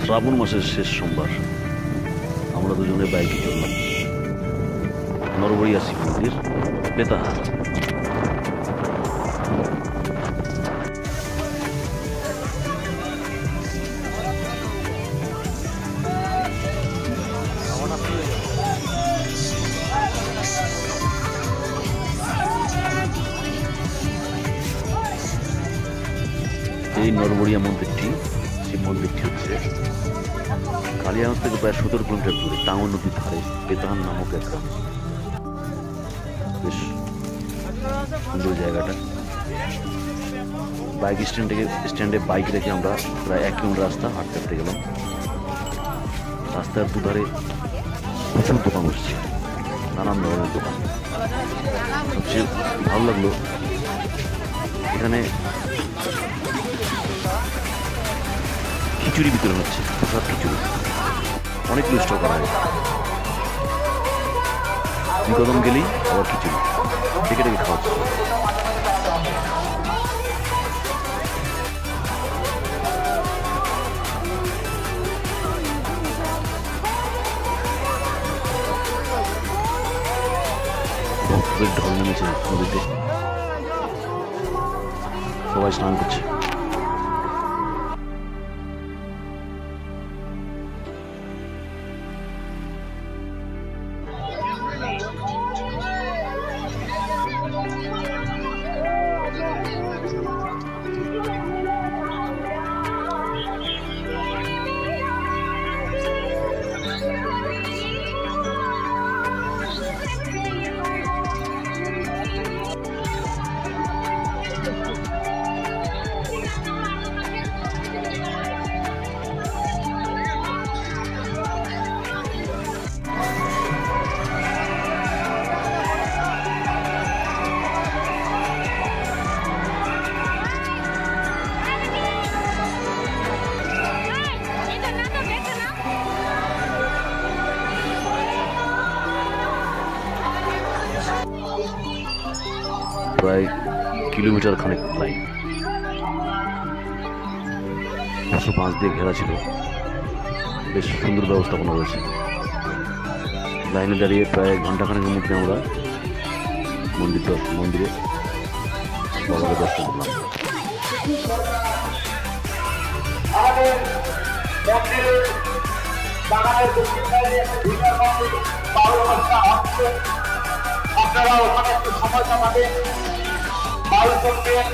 শ্রাবণ মাসের শেষ সোমবার আমরা দুজনে বাইকে চললাম নরবরিয়া শিব মন্দির বেতাহার। এই নরবরিয়া মন্দিরটি শিব মন্দিরটি হচ্ছে কালিয়াগঞ্জ থেকে প্রায় 17 কিলোমিটার দূরে টাঙ্গন নদীর ধারে বেতাহার নামক এক গ্রাম। বেশ সুন্দর জায়গাটা। বাইক স্ট্যান্ডে বাইক রেখে আমরা প্রায় 1 কিলোমিটার রাস্তা হাঁটতে হাঁটতে গেলাম। রাস্তার দুধারে প্রচুর দোকান বসছে, নানান ধরনের দোকান। সবচেয়ে ভালো লাগলো এখানে খিচুড়ি বিতরণ হচ্ছে, প্রসাদ খিচুড়ি অনেকগুলো স্টল করা হয়। 2 কদম গেলেই আবার খিচুড়ি ডেকে ডেকে খাওয়া হচ্ছে। ভক্তদের ঢল নেমেছে নদীতে, সবাই স্নান করছে। প্রায় কিলোমিটার খানেক লাইন, 5 দিয়ে ঘেরা ছিল। বেশ সুন্দর ব্যবস্থাপনা রয়েছে। লাইনে দাঁড়িয়ে প্রায় ঘন্টাখানেকের মধ্যে আমরা মন্দিরে বাবাকে দর্শন করলাম। আপনারা ওখানে একটু সময় কাটাবেন, বাড়ি চলবেন।